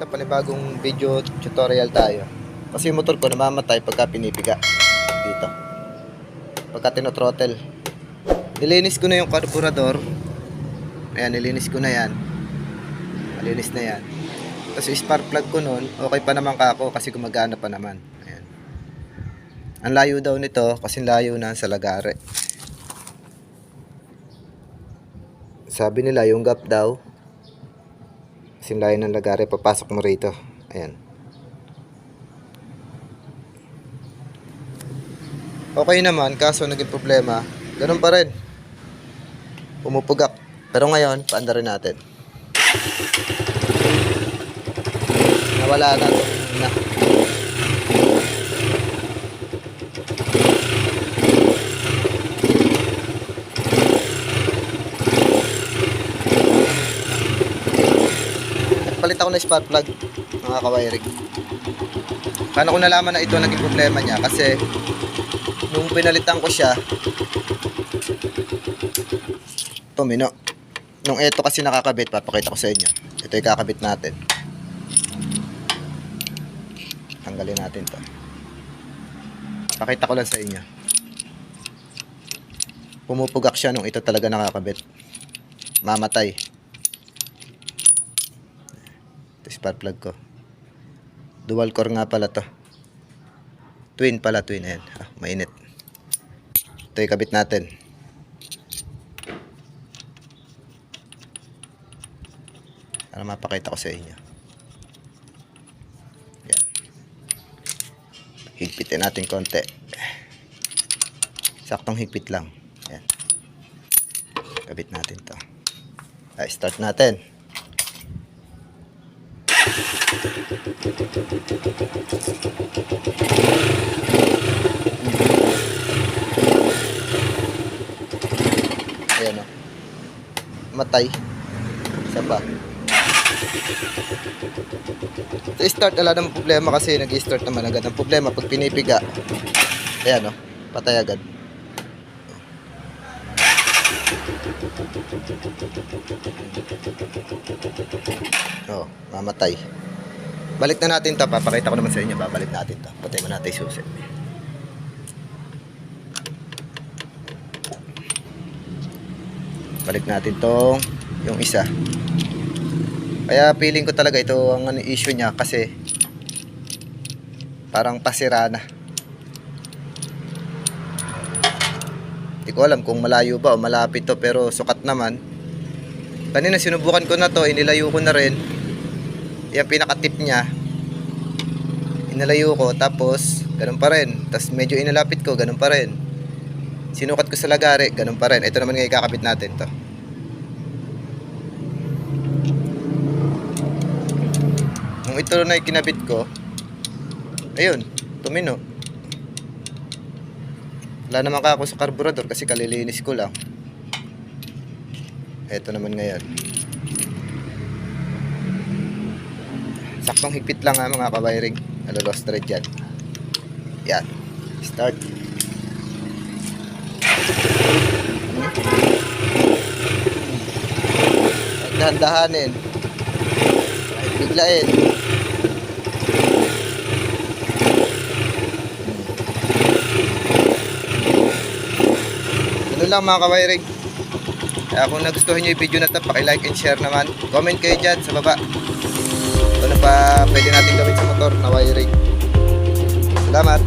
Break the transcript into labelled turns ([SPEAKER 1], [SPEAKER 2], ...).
[SPEAKER 1] sa panibagong video tutorial tayo. Kasi yung motor ko namamatay pagka pinipiga dito. Pagka tinotrottle. Nilinis ko na yung carburetor. Ayan, nilinis ko na yan. Malinis na yan. Tapos yung spark plug ko nun, okay pa naman kako kasi gumagana pa naman. Ayan. Ang layo daw nito kasi layo na sa lagare. Sabi nila yung gap daw kasi layo ng lagare, papasok mo rito. Ayan. Okay naman, kaso naging problema, ganun pa rin, pumupugak. Pero ngayon, paanda rin natin. Nawala na na. Palit ako ng spark plug, mga kawiring. Paano ko nalaman na ito naging problema niya? Kasi nung pinalitan ko siya, tumino. Nung ito kasi nakakabit, papakita ko sa inyo. Ito yung kakabit natin. Tanggalin natin to. Pakita ko lang sa inyo. Pumupugak siya nung ito talaga nakakabit. Mamatay. Spark plug ko. Dual core nga pala to. Twin pala, twin. Ayan. Mainit. Ito yung kabit natin. Para mapakita ko sa inyo. Ayan. Higpitin natin konti. Saktong higpit lang. Ayan. Kabit natin to. Start natin. Ayan o. Matay. Isa pa. So start, wala namang problema kasi nag-start naman agad. Ang problema pag pinipiga, ayan o, patay agad. Oh, mamatay. Balik na natin to, papakita ko naman sa inyo. Babalik natin to, patay mo natin yung susi. Balik natin tong yung isa. Kaya feeling ko talaga ito ang issue niya kasi parang pasira na. Hindi ko alam kung malayo ba o malapit to, pero sukat naman. Kanina sinubukan ko na to, inilayo ko na rin. Yan pinaka-tip niya. Inalayo ko, tapos ganun pa rin. Tapos medyo inalapit ko, ganun pa rin. Sinukat ko sa lagare, ganun pa rin. Ito naman ngayon kakabit natin to. Nung ito na yung kinabit ko, ayun, tumino. Wala naman ako sa carburetor kasi kalilinis ko lang. Ito naman ngayon. Saktong higpit lang ha mga kawiring. Lost thread yan. Yan. Start. Dahan-dahanin. Biglain. Ganun lang mga kawiring. Kaya kung nagustuhan nyo yung video na ito, paki-like and share naman. Comment kayo dyan sa baba. Ano pa pwede natin gawin sa motor na wiring. Salamat.